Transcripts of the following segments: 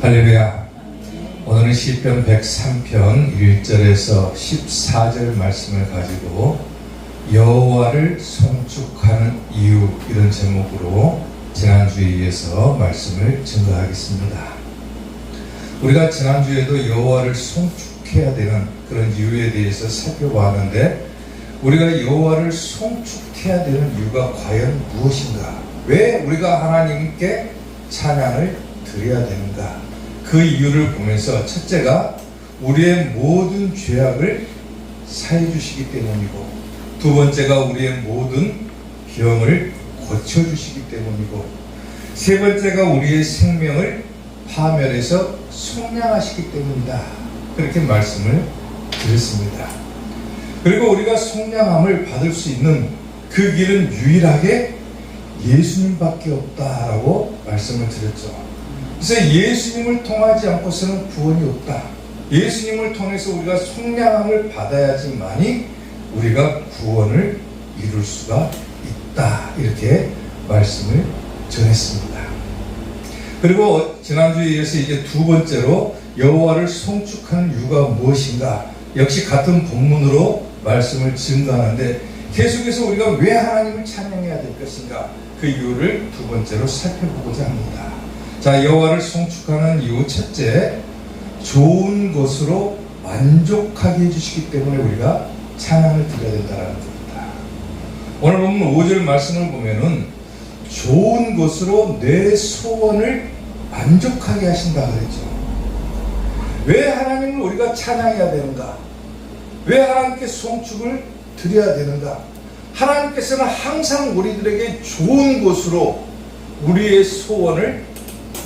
할렐루야. 오늘은 시편 103편 1절에서 14절 말씀을 가지고 여호와를 송축하는 이유, 이런 제목으로 지난주에 이어서 말씀을 증거하겠습니다. 우리가 지난주에도 여호와를 송축해야 되는 그런 이유에 대해서 살펴보았는데, 우리가 여호와를 송축해야 되는 이유가 과연 무엇인가? 왜 우리가 하나님께 찬양을 드려야 되는가? 그 이유를 보면서 첫째가 우리의 모든 죄악을 사해 주시기 때문이고, 두 번째가 우리의 모든 병을 고쳐 주시기 때문이고, 세 번째가 우리의 생명을 파멸해서 속량하시기 때문이다. 그렇게 말씀을 드렸습니다. 그리고 우리가 속량함을 받을 수 있는 그 길은 유일하게 예수님밖에 없다라고 말씀을 드렸죠. 그래서 예수님을 통하지 않고서는 구원이 없다. 예수님을 통해서 우리가 속량함을 받아야지만이 우리가 구원을 이룰 수가 있다. 이렇게 말씀을 전했습니다. 그리고 지난주에 이어서 이제 두 번째로 여호와를 송축하는 이유가 무엇인가? 역시 같은 본문으로 말씀을 증거하는데, 계속해서 우리가 왜 하나님을 찬양해야 될 것인가? 그 이유를 두 번째로 살펴보고자 합니다. 자, 여호와를 송축하는 이유 첫째, 좋은 것으로 만족하게 해주시기 때문에 우리가 찬양을 드려야 된다는 겁니다. 오늘 보면 5절 말씀을 보면은 좋은 것으로 내 소원을 만족하게 하신다 그랬죠. 왜 하나님을 우리가 찬양해야 되는가? 왜 하나님께 송축을 드려야 되는가? 하나님께서는 항상 우리들에게 좋은 것으로 우리의 소원을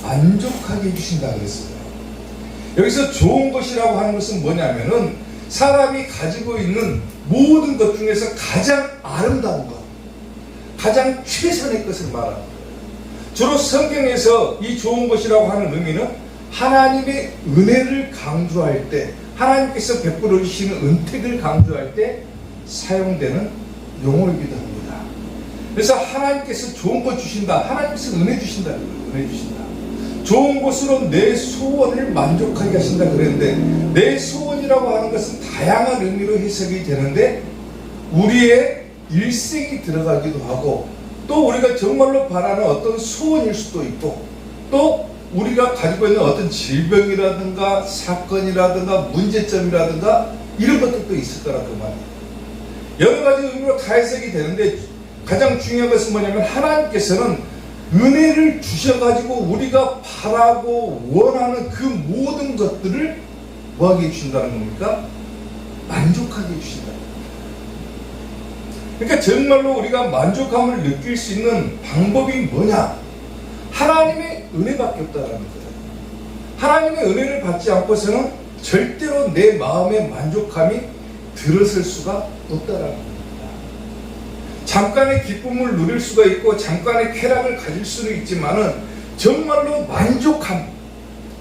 만족하게 해주신다 그랬어요. 여기서 좋은 것이라고 하는 것은 뭐냐면은 사람이 가지고 있는 모든 것 중에서 가장 아름다운 것, 가장 최선의 것을 말하는 거예요. 주로 성경에서 이 좋은 것이라고 하는 의미는 하나님의 은혜를 강조할 때, 하나님께서 베풀어 주시는 은택을 강조할 때 사용되는 용어이기도 합니다. 그래서 하나님께서 좋은 것 주신다, 하나님께서 은혜 주신다, 은혜 주신다. 좋은 것으로 내 소원을 만족하게 하신다 그랬는데, 내 소원이라고 하는 것은 다양한 의미로 해석이 되는데, 우리의 일생이 들어가기도 하고, 또 우리가 정말로 바라는 어떤 소원일 수도 있고, 또 우리가 가지고 있는 어떤 질병이라든가 사건이라든가 문제점이라든가 이런 것들도 있을 거라 그 말이에요. 여러 가지 의미로 다 해석이 되는데, 가장 중요한 것은 뭐냐면 하나님께서는 은혜를 주셔가지고 우리가 바라고 원하는 그 모든 것들을 뭐하게 해주신다는 겁니까? 만족하게 해주신다. 그러니까 정말로 우리가 만족함을 느낄 수 있는 방법이 뭐냐? 하나님의 은혜밖에 없다라는 거예요. 하나님의 은혜를 받지 않고서는 절대로 내 마음의 만족함이 들어설 수가 없다라는 거예요. 잠깐의 기쁨을 누릴 수가 있고 잠깐의 쾌락을 가질 수는 있지만은 정말로 만족함,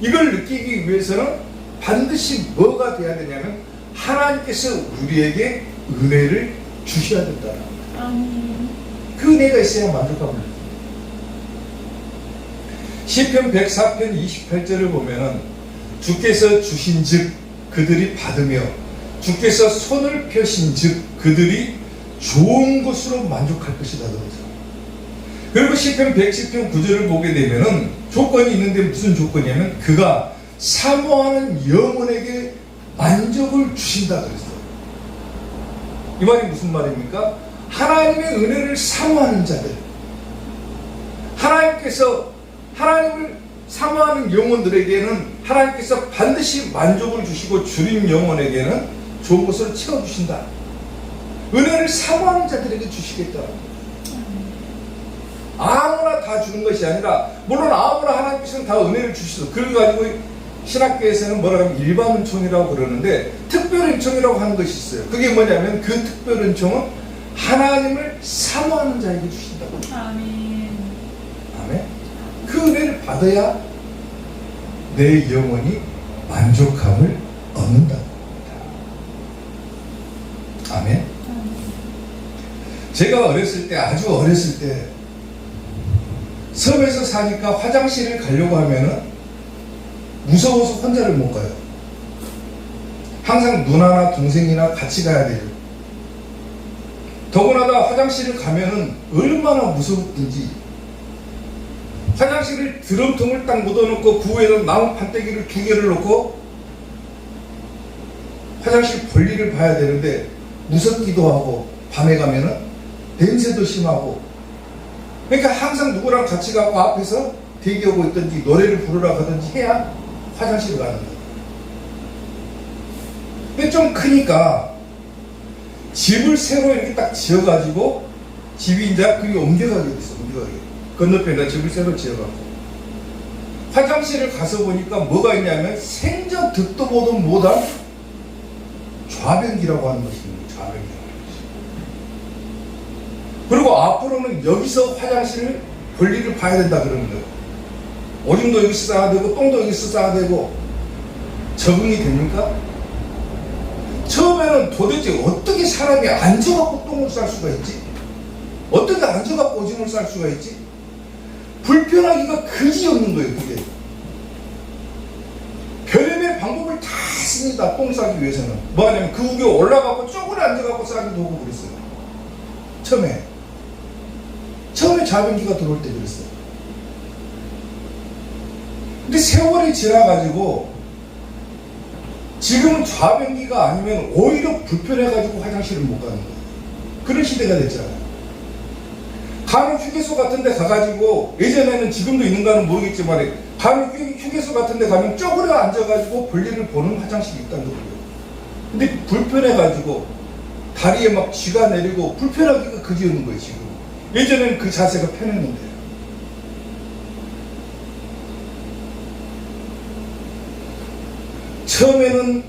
이걸 느끼기 위해서는 반드시 뭐가 돼야 되냐면 하나님께서 우리에게 은혜를 주셔야 된다는 겁니다. 그 은혜가 있어야 만족함을 느낍니다. 시편 104편 28절을 보면은 주께서 주신 즉 그들이 받으며 주께서 손을 펴신 즉 그들이 좋은 것으로 만족할 것이다 그러죠. 그리고 시편 110편 9절을 보게 되면은 조건이 있는데 무슨 조건이냐면 그가 사모하는 영혼에게 만족을 주신다 그랬어요. 이 말이 무슨 말입니까? 하나님의 은혜를 사모하는 자들, 하나님께서 하나님을 사모하는 영혼들에게는 하나님께서 반드시 만족을 주시고 주린 영혼에게는 좋은 것으로 채워주신다. 은혜를 사모하는 자들에게 주시겠다. 아무나 다 주는 것이 아니라, 물론 아무나 하나님께서는 다 은혜를 주시죠. 그래가지고 신학교에서는 뭐라 하면 일반 은총이라고 그러는데 특별 은총이라고 하는 것이 있어요. 그게 뭐냐면 그 특별 은총은 하나님을 사모하는 자에게 주신다고. 아멘. 아멘. 그 은혜를 받아야 내 영혼이 만족함을 얻는다고 합니다. 아멘. 제가 어렸을 때, 아주 어렸을 때 섬에서 사니까 화장실을 가려고 하면은 무서워서 혼자를 못 가요. 항상 누나나 동생이나 같이 가야 돼요. 더구나 화장실을 가면은 얼마나 무섭든지 화장실을 드럼통을 딱 묻어놓고 그 위에다 나무 판때기를 2개를 놓고 화장실 볼일을 봐야 되는데 무섭기도 하고 밤에 가면은 냄새도 심하고 그러니까 항상 누구랑 같이 가고 앞에서 대기하고 있든지 노래를 부르러 가든지 해야 화장실을 가는 거예요. 근데 좀 크니까 집을 새로 이렇게 딱 지어가지고 집이 이제 그게 옮겨가게 됐어. 옮겨가게. 건너편에다 집을 새로 지어갖고 화장실을 가서 보니까 뭐가 있냐면 생전 듣도 보도 못한 좌변기라고 하는 것이 있는 거예요. 좌변기라고 하는 것이. 그리고 앞으로는 여기서 화장실을 볼일을 봐야 된다 그러는 거예요. 오줌도 여기서 싸야 되고 똥도 여기서 싸야 되고 적응이 됩니까? 처음에는 도대체 어떻게 사람이 앉아갖고 똥을 쌀 수가 있지? 어떻게 앉아갖고 오줌을 쌀 수가 있지? 불편하기가 그지없는 거예요. 그게 별의별 방법을 다 씁니다. 똥 싸기 위해서는 뭐 하냐면 그 위에 올라가고 쪼그려 앉아갖고 싸기도 하고 그랬어요. 처음에 좌변기가 들어올 때 그랬어요. 근데 세월이 지나가지고 지금은 좌변기가 아니면 오히려 불편해가지고 화장실을 못 가는 거예요. 그런 시대가 됐잖아요. 간혹 휴게소 같은 데 가가지고 예전에는 지금도 있는가는 모르겠지만 간혹 휴게소 같은 데 가면 쪼그려 앉아가지고 볼일을 보는 화장실이 있다는 거예요. 근데 불편해가지고 다리에 막 쥐가 내리고 불편하기가 그지없는 거예요. 지금 예전에는 그 자세가 편했는데 처음에는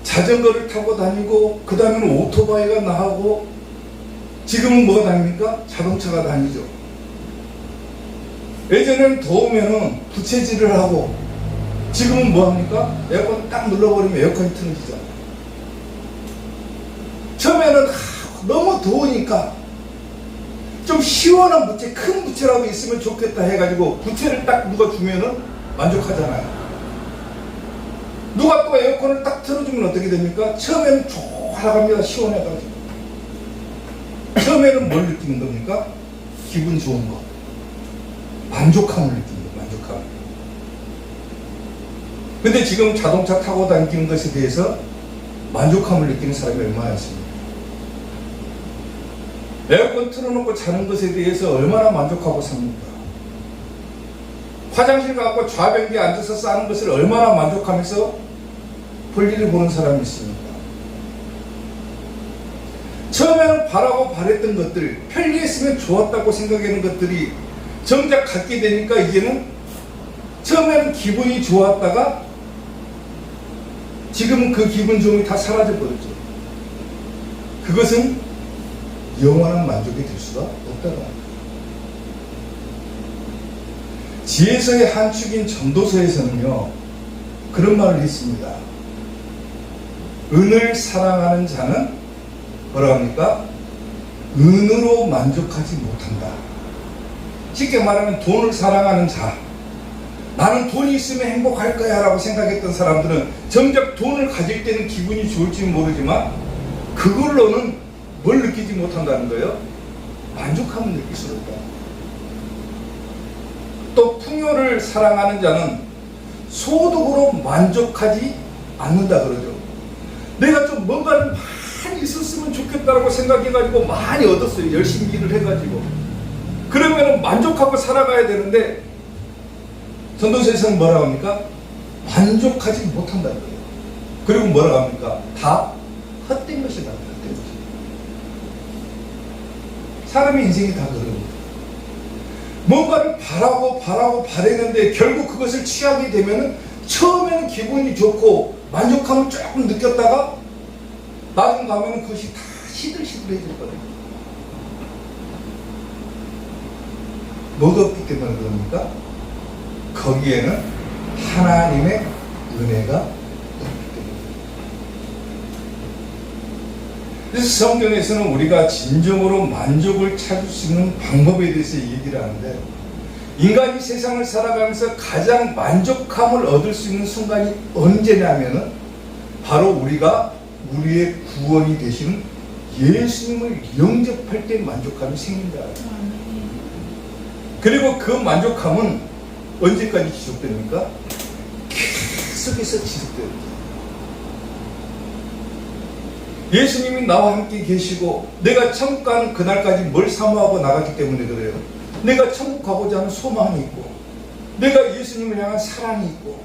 자전거를 타고 다니고 그 다음에는 오토바이가 나오고 지금은 뭐가 다닙니까? 자동차가 다니죠. 예전에는 더우면은 부채질을 하고 지금은 뭐합니까? 에어컨 딱 눌러버리면 에어컨이 틀어지잖아요. 처음에는 너무 더우니까 좀 시원한 부채, 큰 부채라도 있으면 좋겠다 해가지고 부채를 딱 누가 주면은 만족하잖아요. 누가 또 에어컨을 딱 틀어주면 어떻게 됩니까? 처음에는 좋아갑니다. 시원해가지고. 처음에는 뭘 느끼는 겁니까? 기분 좋은 거. 만족감을 느끼는 거, 만족감. 근데 지금 자동차 타고 다니는 것에 대해서 만족감을 느끼는 사람이 얼마나 있습니까? 에어컨 틀어놓고 자는 것에 대해서 얼마나 만족하고 삽니까? 화장실 가고 좌변기에 앉아서 싸는 것을 얼마나 만족하면서 볼일을 보는 사람이 있습니까? 처음에는 바라고 바랬던 것들, 편리했으면 좋았다고 생각하는 것들이 정작 갖게 되니까 이제는 처음에는 기분이 좋았다가 지금은 그 기분 좋음이 다 사라져버렸죠. 그것은 영원한 만족이 될 수가 없다고 합니다. 지혜서의 한 축인 전도서에서는요 그런 말을 했습니다. 은을 사랑하는 자는 뭐라 합니까? 은으로 만족하지 못한다. 쉽게 말하면 돈을 사랑하는 자, 나는 돈이 있으면 행복할 거야 라고 생각했던 사람들은 정작 돈을 가질 때는 기분이 좋을지 모르지만 그걸로는 뭘 느끼지 못한다는 거예요? 만족함을 느낄 수 없다. 또 풍요를 사랑하는 자는 소득으로 만족하지 않는다 그러죠. 내가 좀 뭔가를 많이 있었으면 좋겠다라고 생각해가지고 많이 얻었어요. 열심히 일을 해가지고. 그러면 만족하고 살아가야 되는데 전도서에서는 뭐라고 합니까? 만족하지 못한다는 거예요. 그리고 뭐라고 합니까? 다 헛된 것이다. 헛된 것이다. 사람의 인생이 다 그런 겁니다. 뭔가를 바라고 바랬는데 결국 그것을 취하게 되면은 처음에는 기분이 좋고 만족감을 조금 느꼈다가 나중 가면은 그것이 다 시들시들해질 거예요. 뭐가 없기 때문에 그럽니까? 거기에는 하나님의 은혜가 없기 때문에. 그래서 성경에서는 우리가 진정으로 만족을 찾을 수 있는 방법에 대해서 얘기를 하는데 인간이 세상을 살아가면서 가장 만족감을 얻을 수 있는 순간이 언제냐면은 바로 우리가 우리의 구원이 되시는 예수님을 영접할 때 만족감이 생긴다. 그리고 그 만족감은 언제까지 지속됩니까? 계속해서 지속됩니다. 예수님이 나와 함께 계시고 내가 천국 가는 그날까지 뭘 사모하고 나갔기 때문에 그래요. 내가 천국 가고자 하는 소망이 있고 내가 예수님을 향한 사랑이 있고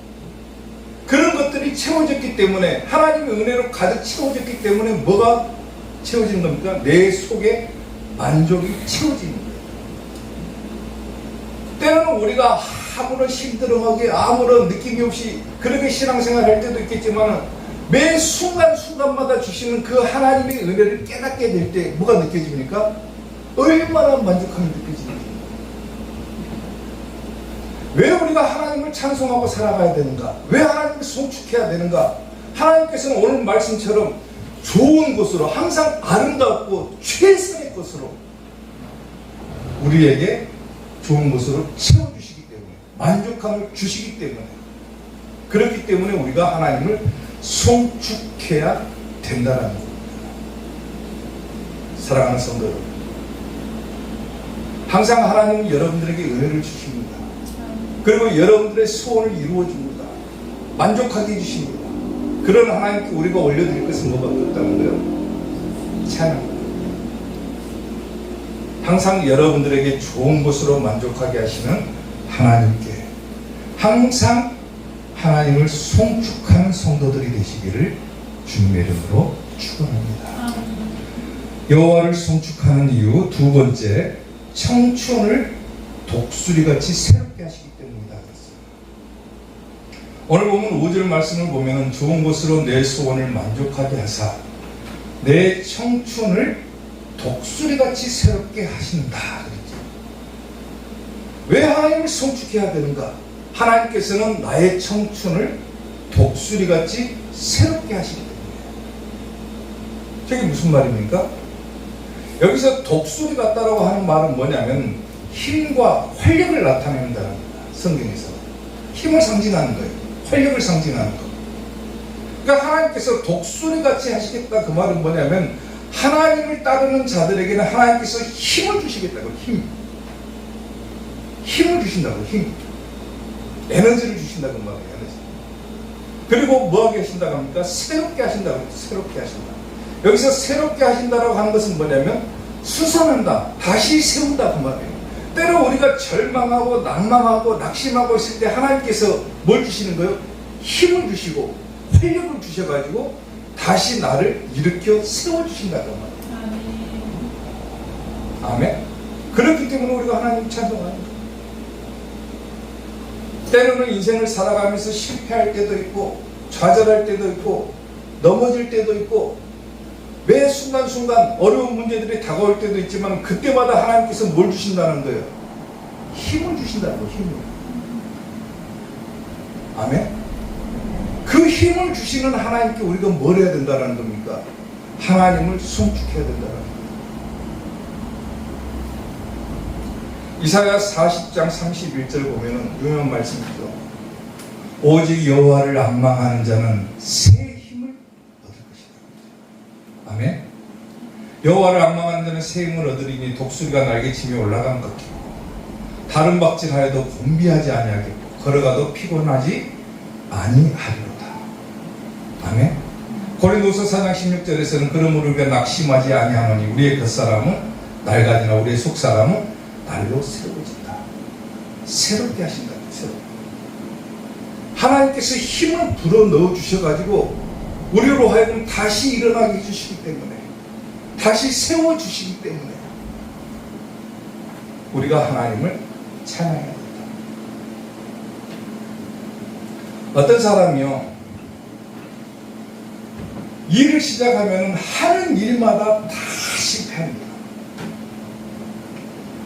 그런 것들이 채워졌기 때문에 하나님의 은혜로 가득 채워졌기 때문에 뭐가 채워지는 겁니까? 내 속에 만족이 채워지는 거예요. 때로는 우리가 아무런 힘들어하게 아무런 느낌이 없이 그렇게 신앙생활 할 때도 있겠지만 매 순간순간마다 주시는 그 하나님의 은혜를 깨닫게 될 때 뭐가 느껴집니까? 얼마나 만족함이 느껴집니까? 왜 우리가 하나님을 찬송하고 살아가야 되는가? 왜 하나님을 송축해야 되는가? 하나님께서는 오늘 말씀처럼 좋은 것으로 항상 아름답고 최선의 것으로 우리에게 좋은 것으로 채워주시기 때문에 만족함을 주시기 때문에 그렇기 때문에 우리가 하나님을 송축해야 된다는 겁니다. 사랑하는 성도 여러분, 항상 하나님은 여러분들에게 은혜를 주십니다. 그리고 여러분들의 소원을 이루어 줍니다. 만족하게 해주십니다. 그런 하나님께 우리가 올려드릴 것은 뭐가 없다는 거예요? 찬양입니다. 항상 여러분들에게 좋은 것으로 만족하게 하시는 하나님께 항상 하나님을 송축하는 성도들이 되시기를 주님의 이름으로 축원합니다. 여호와를 송축하는 이유 두 번째, 청춘을 독수리같이 새롭게 하시기 때문이다. 오늘 보면 5절 말씀을 보면 좋은 것으로 내 소원을 만족하게 하사 내 청춘을 독수리같이 새롭게 하신다. 그랬죠. 왜 하나님을 송축해야 되는가? 하나님께서는 나의 청춘을 독수리같이 새롭게 하시기 때문에. 저게 무슨 말입니까? 여기서 독수리 같다라고 하는 말은 뭐냐면 힘과 활력을 나타낸다는 겁니다. 성경에서 힘을 상징하는 거예요. 활력을 상징하는 거. 그러니까 하나님께서 독수리같이 하시겠다 그 말은 뭐냐면 하나님을 따르는 자들에게는 하나님께서 힘을 주시겠다고. 힘을 주신다고. 힘. 에너지를 주신다고 말해요. 에너지. 그리고 뭐하게 하신다고 합니까? 새롭게 하신다고. 새롭게 하신다. 여기서 새롭게 하신다라고 하는 것은 뭐냐면 수선한다. 다시 세운다 그 말이에요. 때로 우리가 절망하고 낭망하고 낙심하고 있을 때 하나님께서 뭘 주시는 거예요? 힘을 주시고 활력을 주셔가지고 다시 나를 일으켜 세워주신다고 말이에요. 아멘. 그렇기 때문에 우리가 하나님을 찬송하는 거예요. 때로는 인생을 살아가면서 실패할 때도 있고 좌절할 때도 있고 넘어질 때도 있고 매 순간순간 어려운 문제들이 다가올 때도 있지만 그때마다 하나님께서 뭘 주신다는 거예요? 힘을 주신다는 거예요. 힘을. 아멘. 그 힘을 주시는 하나님께 우리가 뭘 해야 된다는 겁니까? 하나님을 송축해야 된다는 겁니다. 이사야 40장 31절 보면은 유명한 말씀이죠. 오직 여호와를 앙망하는 자는 새 힘을 얻을 것이다. 아멘. 여호와를 앙망하는 자는 새 힘을 얻으리니 독수리가 날개치며 올라간 것 같고 다른 박질하여도 곤비하지 아니하겠고 걸어가도 피곤하지 아니하리로다. 아멘. 고린도서 4장 16절에서는 그러므로 우리가 낙심하지 아니하노니 우리의 겉사람은 낡아지나 우리의 속사람은 날로 새로워진다. 새롭게 하신다. 새롭게. 하나님께서 힘을 불어넣어 주셔가지고 우리로 하여금 다시 일어나게 해주시기 때문에 다시 세워주시기 때문에 우리가 하나님을 찬양해야 된다. 어떤 사람이요 일을 시작하면 하는 일마다 다 실패합니다.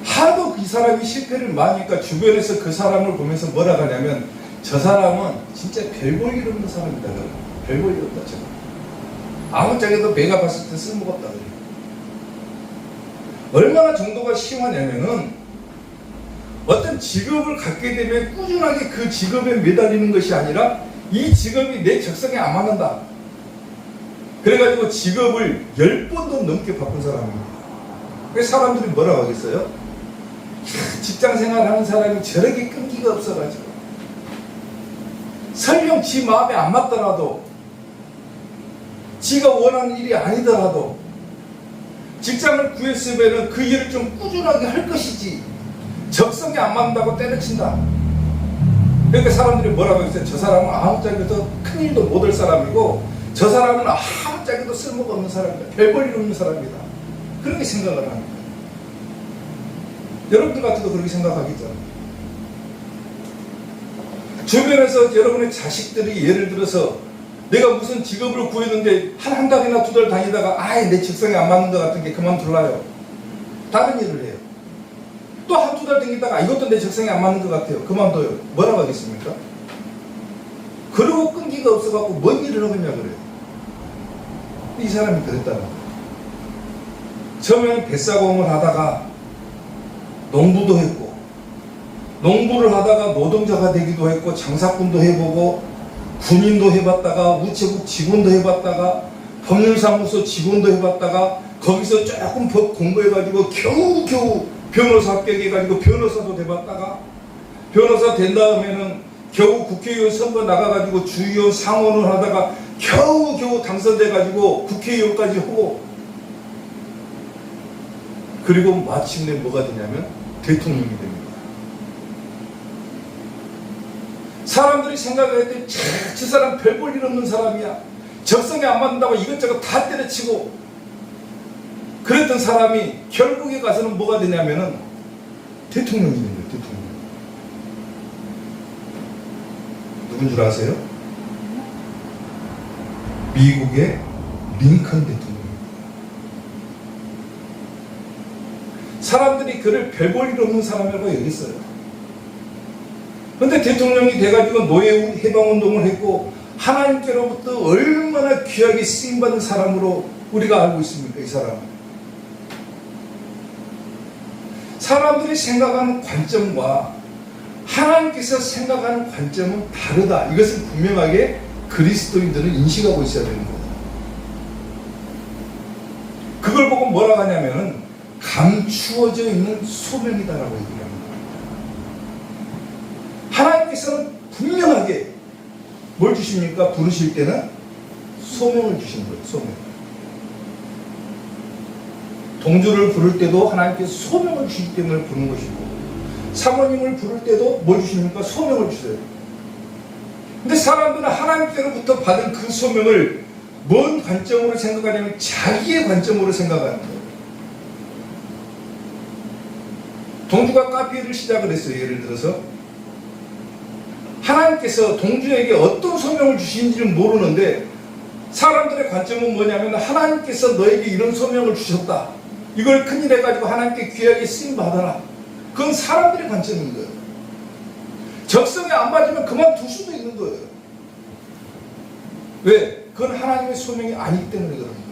하도 이 사람이 실패를 많이 하니까 주변에서 그 사람을 보면서 뭐라 하냐면 저 사람은 진짜 별 볼 일 없는 사람이다. 별 볼 일 없다. 저거. 아무짝에도 배가 봤을 때 쓸모없다. 얼마나 정도가 심하냐면은 어떤 직업을 갖게 되면 꾸준하게 그 직업에 매달리는 것이 아니라 이 직업이 내 적성에 안 맞는다. 그래가지고 직업을 10번도 넘게 바꾼 사람입니다. 그래서 사람들이 뭐라고 하겠어요? 직장 생활하는 사람이 저렇게 끈기가 없어가지고 설령 지 마음에 안 맞더라도 지가 원하는 일이 아니더라도 직장을 구했으면 그 일을 좀 꾸준하게 할 것이지 적성에 안 맞는다고 때려친다. 그러니까 사람들이 뭐라고 했어요? 저 사람은 아무짝에도 큰일도 못 할 사람이고 저 사람은 아무짝에도 쓸모가 없는 사람이다. 별 볼 일 없는 사람이다. 그렇게 생각을 합니다. 여러분들 같아도 그렇게 생각하겠죠. 주변에서 여러분의 자식들이 예를 들어서 내가 무슨 직업을 구했는데 한 달이나 2달 다니다가 아예 내 직성에 안 맞는 것 같은 게 그만둘라요. 다른 일을 해요. 또 1-2달 다니다가 이것도 내 적성에 안 맞는 것 같아요. 그만둬요. 뭐라고 하겠습니까? 그러고 끈기가 없어갖고 뭔 일을 하겠냐 그래요. 이 사람이 그랬다는 거예요. 처음에는 뱃사공을 하다가 농부도 했고 농부를 하다가 노동자가 되기도 했고 장사꾼도 해보고 군인도 해봤다가 우체국 직원도 해봤다가 법률사무소 직원도 해봤다가 거기서 조금 법 공부해가지고 겨우겨우 변호사 합격해가지고 변호사도 돼봤다가 변호사 된 다음에는 겨우 국회의원 선거 나가가지고 주의원 상원을 하다가 겨우겨우 당선돼가지고 국회의원까지 하고 그리고 마침내 뭐가 되냐면 대통령이 됩니다. 사람들이 생각할 때 저 사람 별 볼 일 없는 사람이야. 적성에 안 맞는다고 이것저것 다 때려치고 그랬던 사람이 결국에 가서는 뭐가 되냐면은 대통령이 되는 거예요. 대통령. 누군 줄 아세요? 미국의 링컨 대통령. 사람들이 그를 별 볼 일 없는 사람이라고 여겼어요. 근데 대통령이 돼가지고 노예 해방운동을 했고 하나님께로부터 얼마나 귀하게 쓰임받은 사람으로 우리가 알고 있습니까? 이 사람은. 사람들이 생각하는 관점과 하나님께서 생각하는 관점은 다르다. 이것을 분명하게 그리스도인들은 인식하고 있어야 되는 거예요. 그걸 보고 뭐라고 하냐면은 감추어져 있는 소명이다라고 얘기를 합니다. 하나님께서는 분명하게 뭘 주십니까? 부르실 때는 소명을 주시는 거예요. 소명. 동주를 부를 때도 하나님께서 소명을 주시기 때문에 부르는 것이고 사모님을 부를 때도 뭘 주십니까? 소명을 주세요. 근데 사람들은 하나님께로부터 받은 그 소명을 뭔 관점으로 생각하냐면 자기의 관점으로 생각하는 거예요. 동주가 카페를 시작을 했어요. 예를 들어서 하나님께서 동주에게 어떤 소명을 주신지는 모르는데 사람들의 관점은 뭐냐면 하나님께서 너에게 이런 소명을 주셨다. 이걸 큰일 해가지고 하나님께 귀하게 쓰임받아라. 그건 사람들의 관점인 거예요. 적성에 안 맞으면 그만둘 수도 있는 거예요. 왜? 그건 하나님의 소명이 아니기 때문에 그런 거예요.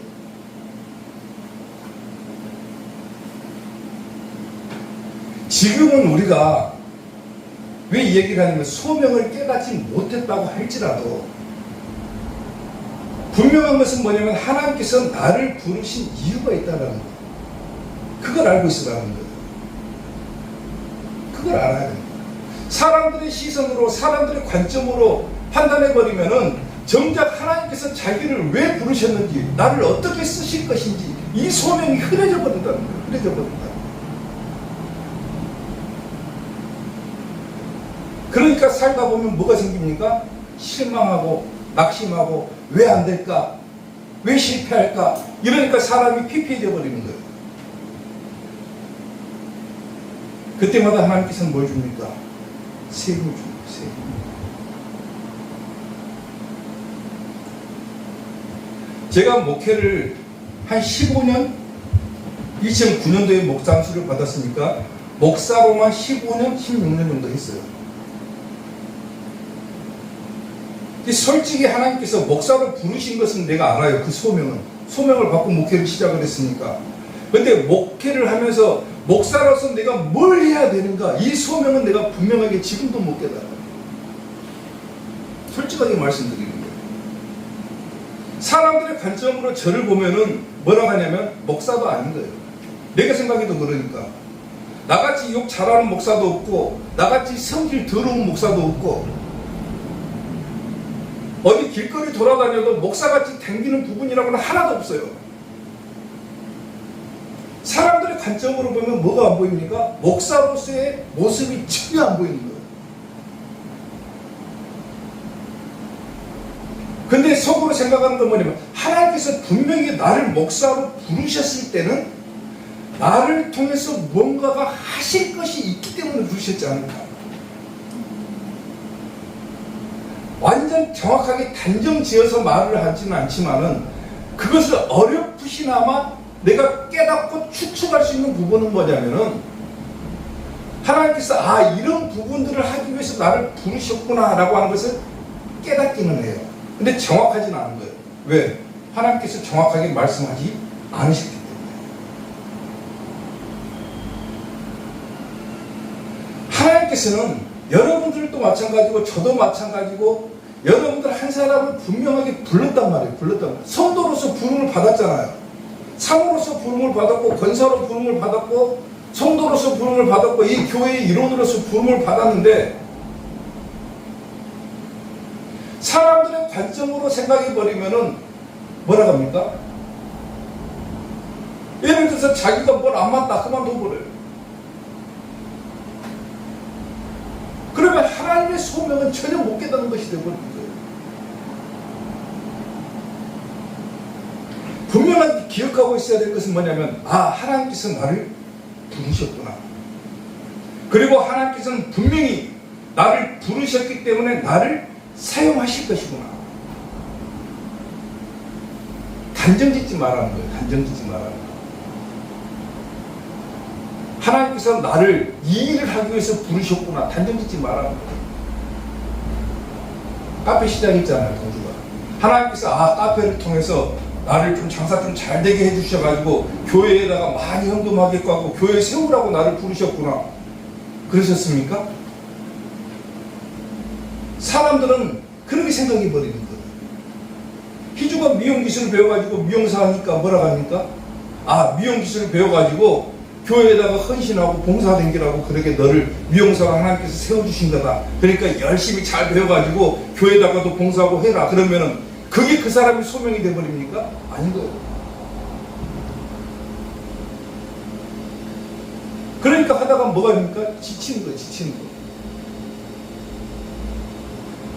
지금은 우리가 왜 이 얘기를 하냐면 소명을 깨닫지 못했다고 할지라도 분명한 것은 뭐냐면 하나님께서 나를 부르신 이유가 있다는 거예요. 그걸 알고 있으라는 거예요. 그걸 알아야 돼요. 사람들의 시선으로 사람들의 관점으로 판단해버리면은 정작 하나님께서 자기를 왜 부르셨는지 나를 어떻게 쓰실 것인지 이 소명이 흐려져 버린다는 거예요. 흐려져 버린다. 그러니까 살다 보면 뭐가 생깁니까? 실망하고 낙심하고 왜 안 될까? 왜 실패할까? 이러니까 사람이 피폐해져 버리는 거예요. 그때마다 하나님께서는 뭘 줍니까? 세금을 줍니다. 세금. 제가 목회를 한 15년 2009년도에 목장수를 받았으니까 목사로만 15년 16년 정도 했어요. 솔직히 하나님께서 목사로 부르신 것은 내가 알아요. 그 소명을 받고 목회를 시작을 했으니까. 근데 목회를 하면서 목사로서 내가 뭘 해야 되는가, 이 소명은 내가 분명하게 지금도 못 깨달아요. 솔직하게 말씀드리는 거예요. 사람들의 관점으로 저를 보면은 뭐라고 하냐면 목사도 아닌 거예요. 내가 생각해도 그러니까. 나같이 욕 잘하는 목사도 없고, 나같이 성질 더러운 목사도 없고, 어디 길거리 돌아다녀도 목사같이 댕기는 부분이라고는 하나도 없어요. 사람들의 관점으로 보면 뭐가 안 보입니까? 목사로서의 모습이 전혀 안 보이는 거예요. 근데 속으로 생각하는 건 뭐냐면, 하나님께서 분명히 나를 목사로 부르셨을 때는 나를 통해서 뭔가가 하실 것이 있기 때문에 부르셨지 않을까. 완전 정확하게 단정 지어서 말을 하지는 않지만은 그것을 어렴풋이나마 내가 깨닫고 추측할 수 있는 부분은 뭐냐면은, 하나님께서 이런 부분들을 하기 위해서 나를 부르셨구나 라고 하는 것을 깨닫기는 해요. 근데 정확하지는 않은 거예요. 왜? 하나님께서 정확하게 말씀하지 않으셨기 때문에. 하나님께서는 여러분들도 마찬가지고 저도 마찬가지고 여러분들 한 사람을 분명하게 불렀단 말이에요. 불렀단 말이에요. 성도로서 부름을 받았잖아요. 사모로서 부름을 받았고, 권사로 부름을 받았고, 성도로서 부름을 받았고, 이 교회의 일원으로서 부름을 받았는데, 사람들의 관점으로 생각해버리면은 뭐라고 합니까? 예를 들어서 자기가 뭘 안 맞다 그만둬버려요. 그러면 하나님의 소명은 전혀 못 깨닫는 것이 되어버리는 거예요. 분명하게 기억하고 있어야 될 것은 뭐냐면, 하나님께서 나를 부르셨구나. 그리고 하나님께서는 분명히 나를 부르셨기 때문에 나를 사용하실 것이구나. 단정짓지 말라는 거예요. 단정짓지 말라는 거예요. 하나님께서 나를 이 일을 하기 위해서 부르셨구나. 단정짓지 말라는 거예요. 카페 시작했잖아요, 동주가. 하나님께서 카페를 통해서 나를 좀 장사 좀 잘 되게 해주셔가지고 교회에다가 많이 헌금하게끔 하고 교회 세우라고 나를 부르셨구나. 그러셨습니까? 사람들은 그렇게 생각해버리는 거예요. 희주가 미용기술을 배워가지고 미용사 하니까 뭐라고 합니까? 미용기술을 배워가지고 교회에다가 헌신하고 봉사 댕기라고 그렇게 너를 미용사로 하나님께서 세워주신 거다. 그러니까 열심히 잘 배워가지고 교회에다가도 봉사하고 해라. 그러면은 그게 그 사람의 소명이 돼버립니까? 아닌 거예요. 그러니까 하다가 뭐가 됩니까? 지치는 거예요. 지치는 거.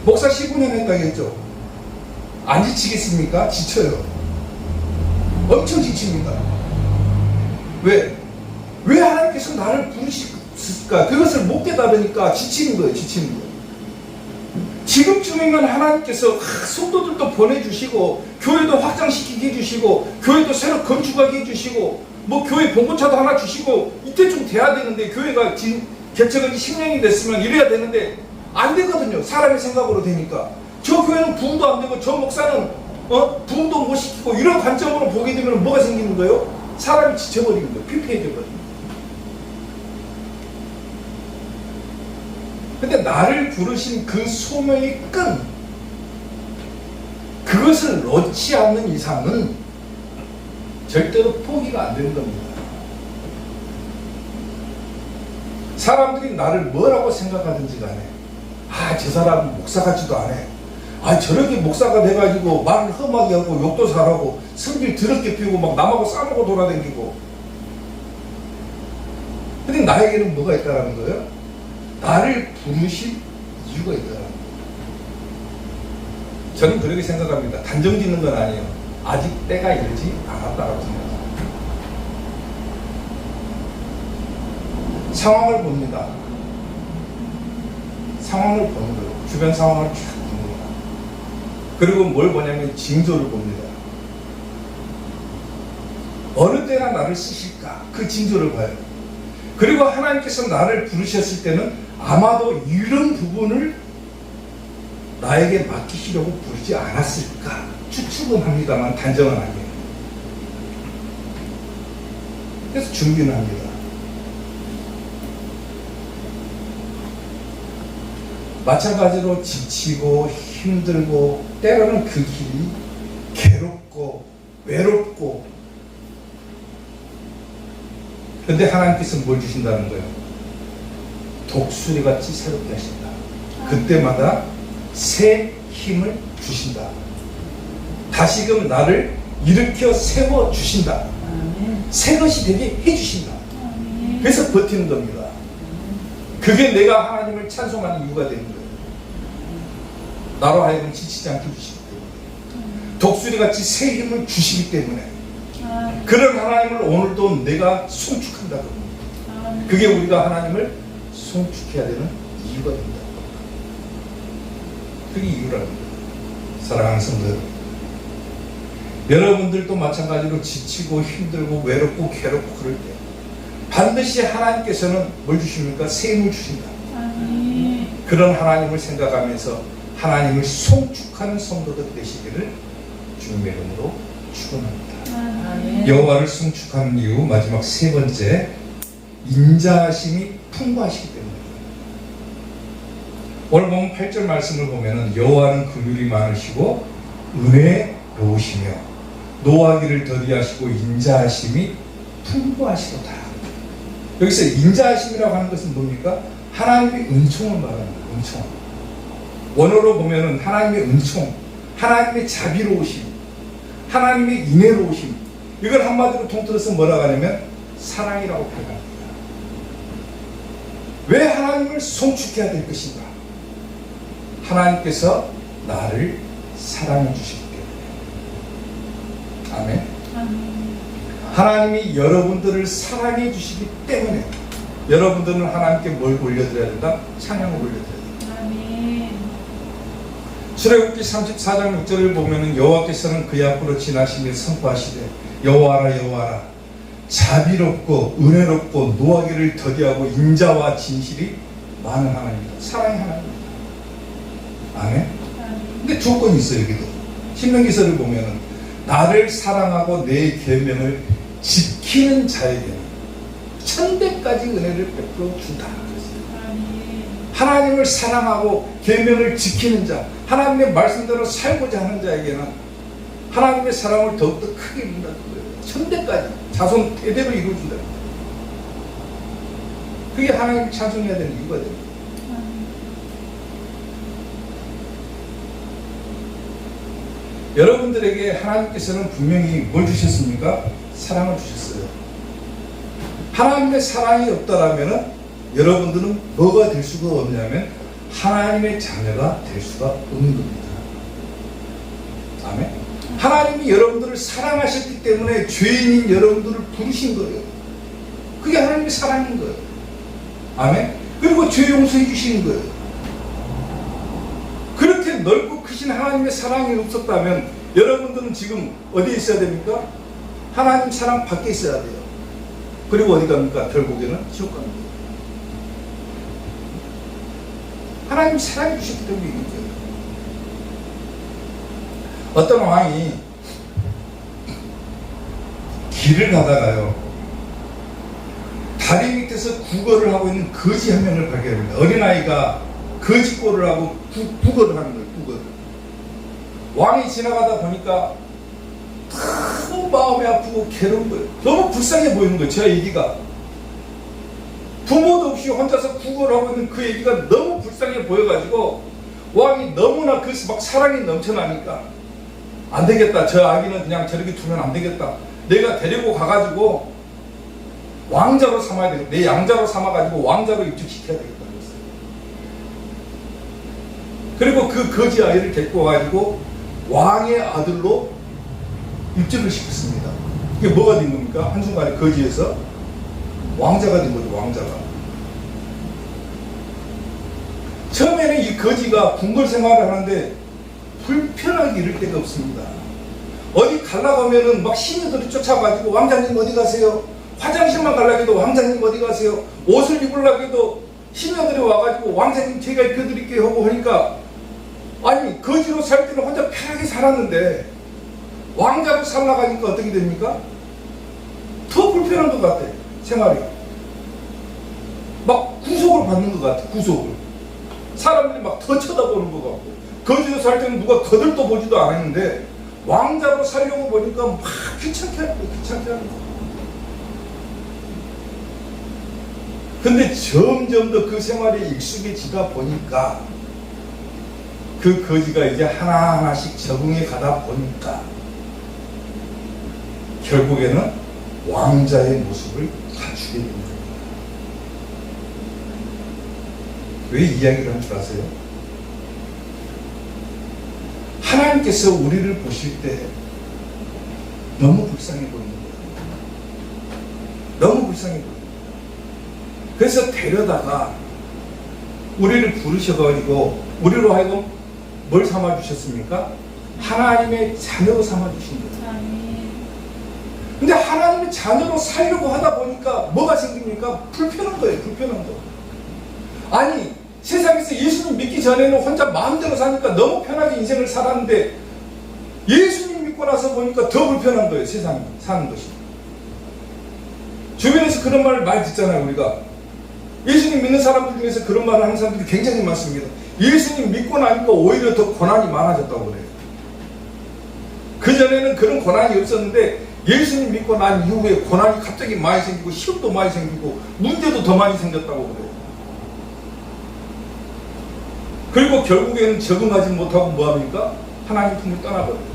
목사 15년 했다고 했죠? 안 지치겠습니까? 지쳐요. 엄청 지칩니다. 왜? 왜 하나님께서 나를 부르셨을까? 그것을 못 깨달으니까 지치는 거예요. 지치는 거예요. 지금쯤이면 하나님께서 성도들도 보내주시고 교회도 확장시키게 해주시고 교회도 새로 건축하게 해주시고 뭐 교회 봉고차도 하나 주시고 이때쯤 돼야 되는데, 교회가 개척한 지 10년이 됐으면 이래야 되는데 안 되거든요. 사람의 생각으로 되니까. 저 교회는 부흥도 안 되고 저 목사는 부흥도 못 시키고, 이런 관점으로 보게 되면 뭐가 생기는 거예요? 사람이 지쳐버리는 거예요. 피폐해져 버리는 거예요. 근데 나를 부르신 그 소명의 끈, 그것을 놓지 않는 이상은 절대로 포기가 안 되는 겁니다. 사람들이 나를 뭐라고 생각하든지 간에, 저 사람은 목사 같지도 않아. 저렇게 목사가 돼가지고 말을 험하게 하고 욕도 잘하고 성질 더럽게 피우고 막 남하고 싸먹고 돌아다니고. 근데 나에게는 뭐가 있다는 거예요? 나를 부르신 이유가 있다는 거예요. 저는 그렇게 생각합니다. 단정 짓는 건 아니에요. 아직 때가 이르지 않았다고 생각합니다. 상황을 봅니다. 상황을 보는 거예요. 주변 상황을 쫙 봅니다. 그리고 뭘 보냐면 징조를 봅니다. 어느 때나 나를 쓰실까? 그 징조를 봐요. 그리고 하나님께서 나를 부르셨을 때는 아마도 이런 부분을 나에게 맡기시려고 부르지 않았을까? 추측은 합니다만 단정은 아니에요. 그래서 준비는 합니다. 마찬가지로 지치고 힘들고 때로는 그 길이 괴롭고 외롭고, 그런데 하나님께서 뭘 주신다는 거예요? 독수리같이 새롭게 하신다. 그때마다 새 힘을 주신다. 다시금 나를 일으켜 세워 주신다. 새 것이 되게 해주신다. 그래서 버티는 겁니다. 그게 내가 하나님을 찬송하는 이유가 되는 거예요. 나로 하여금 지치지 않게 주시기 때문에, 독수리같이 새 힘을 주시기 때문에, 그런 하나님을 오늘도 내가 송축한다고 합니다. 그게 우리가 하나님을 송축해야 되는 이유가 된다. 그게 이유라는 거예요. 사랑하는 성도 여러분들도 마찬가지로 지치고 힘들고 외롭고 괴롭고 그럴 때 반드시 하나님께서는 뭘 주십니까? 새 힘을 주신다. 그런 하나님을 생각하면서 하나님을 송축하는 성도들 되시기를 주님의 이름으로 축원합니다. 여호와를 송축하는 이유, 마지막 세 번째, 인자하심이 풍부하시기 때문입니다. 오늘 보면 8절 말씀을 보면은 여호와는 긍휼이 많으시고 은혜로우시며 노하기를 더디하시고 인자하심이 풍부하시도다. 여기서 인자하심이라고 하는 것은 뭡니까? 하나님의 은총을 말하는 거예요. 은총. 원어로 보면은 하나님의 은총, 하나님의 자비로우심, 하나님의 인애로우심, 이걸 한마디로 통틀어서 뭐라고 하냐면 사랑이라고 표현합니다. 왜 하나님을 송축해야 될 것인가? 하나님께서 나를 사랑해 주시기 때문에. 아멘. 하나님이 여러분들을 사랑해 주시기 때문에 여러분들은 하나님께 뭘 올려드려야 된다? 찬양을 올려드려야 된다. 출애굽기 34장 6절을 보면은 여호와께서는 그의 앞으로 지나시며 선포하시되 여호와라 여호와라 자비롭고 은혜롭고 노하기를 더디하고 인자와 진실이 많은 하나님이다. 사랑의 하나님이다. 아멘. 근데 조건이 있어요. 여기도 신명기서를 보면은 나를 사랑하고 내 계명을 지키는 자에게는 천대까지 은혜를 베풀어 준다. 하나님을 사랑하고 계명을 지키는 자, 하나님의 말씀대로 살고자 하는 자에게는 하나님의 사랑을 더욱더 크게 입는다는 거예요. 천대까지 자손 대대로 이루어준다. 그게 하나님 찬송해야 되는 이유가 됩니다. 여러분들에게 하나님께서는 분명히 뭘 주셨습니까? 사랑을 주셨어요. 하나님의 사랑이 없다라면 여러분들은 뭐가 될 수가 없냐면 하나님의 자녀가 될 수가 없는 겁니다. 아멘. 하나님이 여러분들을 사랑하셨기 때문에 죄인인 여러분들을 부르신 거예요. 그게 하나님의 사랑인 거예요. 아멘. 그리고 죄 용서해 주시는 거예요. 그렇게 넓고 크신 하나님의 사랑이 없었다면 여러분들은 지금 어디에 있어야 됩니까? 하나님 사랑 밖에 있어야 돼요. 그리고 어디 갑니까? 결국에는 지옥 갑니다. 하나님 사랑해 주셨기 때문에 있는 거예요. 어떤 왕이 길을 가다가요, 다리 밑에서 구걸을 하고 있는 거지 한 명을 발견합니다. 어린아이가 거지꼴을 하고 구걸을 하는 거예요. 구걸을. 왕이 지나가다 보니까 너무 마음이 아프고 괴로운 거예요. 너무 불쌍해 보이는 거예요. 저 애기가 부모도 없이 혼자서 구걸을 하고 있는 그 애기가 너무 불쌍해 보여가지고 왕이 너무나 그래서 막 사랑이 넘쳐나니까 안 되겠다. 저 아기는 그냥 저렇게 두면 안 되겠다. 내가 데리고 가가지고 왕자로 삼아야 되겠다. 내 양자로 삼아가지고 왕자로 입직시켜야 되겠다. 그리고 그 거지 아이를 데리고 가지고 왕의 아들로 입직을 시켰습니다. 이게 뭐가 된 겁니까? 한순간에 거지에서 왕자가 된 거죠. 왕자가. 처음에는 이 거지가 궁궐 생활을 하는데 불편하게 이를 데가 없습니다. 어디 가려고 하면은 막 시녀들이 쫓아가지고 왕자님 어디 가세요? 화장실만 가려고 해도 왕자님 어디 가세요? 옷을 입으려고 해도 시녀들이 와가지고 왕자님 제가 입혀드릴게요 하고 하니까, 아니 거지로 살 때는 혼자 편하게 살았는데 왕자로 살라고 하니까 어떻게 됩니까? 더 불편한 것 같아. 생활이 막 구속을 받는 것 같아. 구속을. 사람들이 막 더 쳐다보는 것 같고, 거지로 살 때는 누가 거들떠 보지도 않았는데 왕자로 살려고 보니까 막 귀찮게 하는 거예요. 귀찮게 하는 거예요. 근데 점점 더 그 생활에 익숙해지다 보니까 그 거지가 이제 하나하나씩 적응해 가다 보니까 결국에는 왕자의 모습을 갖추게 됩니다. 왜 이야기를 한 줄 아세요? 하나님께서 우리를 보실 때 너무 불쌍해 보이는 거예요. 너무 불쌍해 보여요. 그래서 데려다가 우리를 부르셔가지고 우리로 하여금 뭘 삼아주셨습니까? 하나님의 자녀로 삼아주신 거예요. 근데 하나님의 자녀로 살려고 하다 보니까 뭐가 생깁니까? 불편한 거예요. 불편한 거. 아니, 세상에서 예수님 믿기 전에는 혼자 마음대로 사니까 너무 편하게 인생을 살았는데 예수님 믿고 나서 보니까 더 불편한 거예요. 세상에 사는 것이. 주변에서 그런 말을 많이 듣잖아요. 우리가 예수님 믿는 사람들 중에서 그런 말을 하는 사람들이 굉장히 많습니다. 예수님 믿고 나니까 오히려 더 고난이 많아졌다고 그래요. 그전에는 그런 고난이 없었는데 예수님 믿고 난 이후에 고난이 갑자기 많이 생기고 시험도 많이 생기고 문제도 더 많이 생겼다고 그래요. 그리고 결국에는 적응하지 못하고 뭐합니까? 하나님 품을 떠나버려요.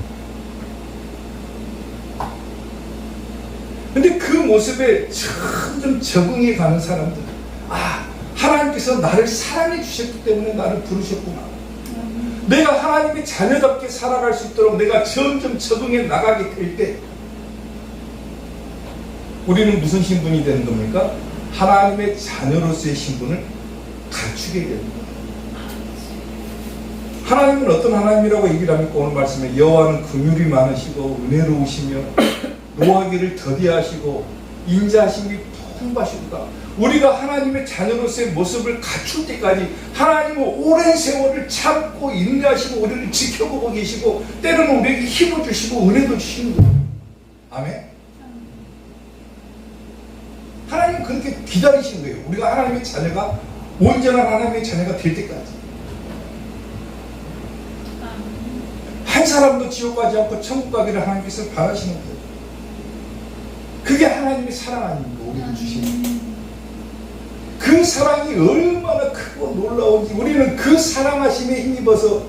근데 그 모습에 점점 적응해 가는 사람들, 아, 하나님께서 나를 사랑해 주셨기 때문에 나를 부르셨구나. 내가 하나님의 자녀답게 살아갈 수 있도록 내가 점점 적응해 나가게 될 때 우리는 무슨 신분이 되는 겁니까? 하나님의 자녀로서의 신분을 갖추게 되는 거예요. 하나님은 어떤 하나님이라고 얘기를 합니까? 오늘 말씀에 여호와는 긍휼이 많으시고 은혜로우시며 노하기를 더디하시고 인자하심이 풍부하시다. 우리가 하나님의 자녀로서의 모습을 갖출 때까지 하나님은 오랜 세월을 참고 인내하시고 우리를 지켜보고 계시고 때로는 우리에게 힘을 주시고 은혜도 주시는 거예요. 아멘. 하나님은 그렇게 기다리신 거예요. 우리가 하나님의 자녀가 온전한 하나님의 자녀가 될 때까지. 한 사람도 지옥 가지 않고 천국 가기를 하나님께서 바라시는 거예요. 그게 하나님의 사랑 아닙니까? 우리를 주시는. 그 사랑이 얼마나 크고 놀라운지 우리는 그 사랑하심에 힘입어서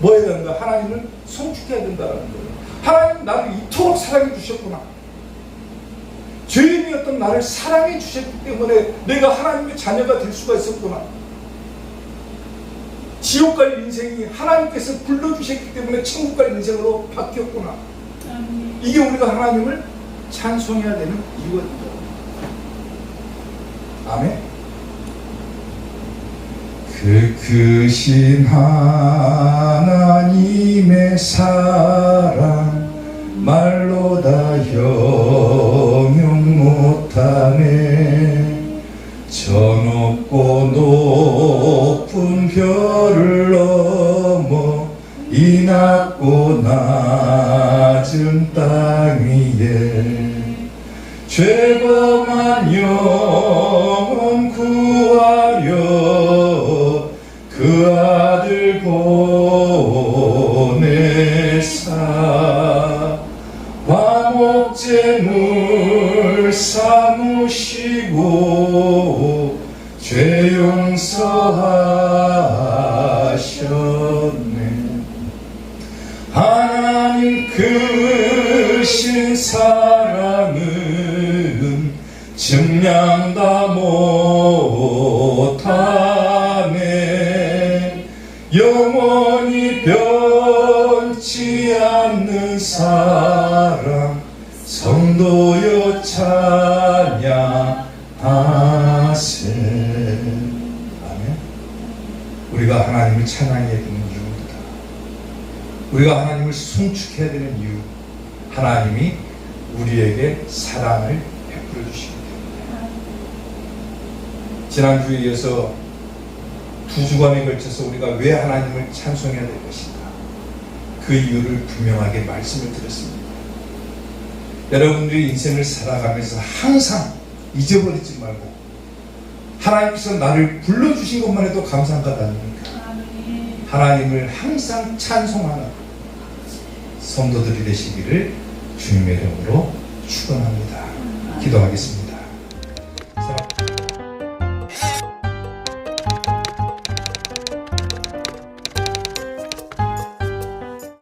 뭐 해야 되는가? 하나님을 송축해야 된다는 거예요. 하나님은 나를 이토록 사랑해 주셨구나. 죄인이었던 나를 사랑해 주셨기 때문에 내가 하나님의 자녀가 될 수가 있었구나. 지옥 갈 인생이 하나님께서 불러주셨기 때문에 천국 갈 인생으로 바뀌었구나. 이게 우리가 하나님을 찬송해야 되는 이유입니다. 아멘. 그 크신 하나님의 사랑 말로 다 형용 못하네. 저 높고 높은 별을 넘어 이 낮고 낮은 땅 위에 죄범한 영혼 구하려 그 아들 보내사 화목제물 삼으시고 죄 용서하셨네. 하나님 크신 사랑은 증량 다 못하네. 영원히 변치 않는 사랑 성도여 찬양하세. 아멘. 우리가 하나님을 찬양해야 되는 이유입니다. 우리가 하나님을 송축해야 되는 이유, 하나님이 우리에게 사랑을 베풀어 주시기 때문에. 지난주에 이어서 2주간에 걸쳐서 우리가 왜 하나님을 찬송해야 될 것인가, 그 이유를 분명하게 말씀을 드렸습니다. 여러분들이 인생을 살아가면서 항상 잊어버리지 말고 하나님께서 나를 불러주신 것만 해도 감사한 것 아닙니까? 하나님을 항상 찬송하는 성도들이 되시기를 주님의 이름으로 축원합니다. 기도하겠습니다.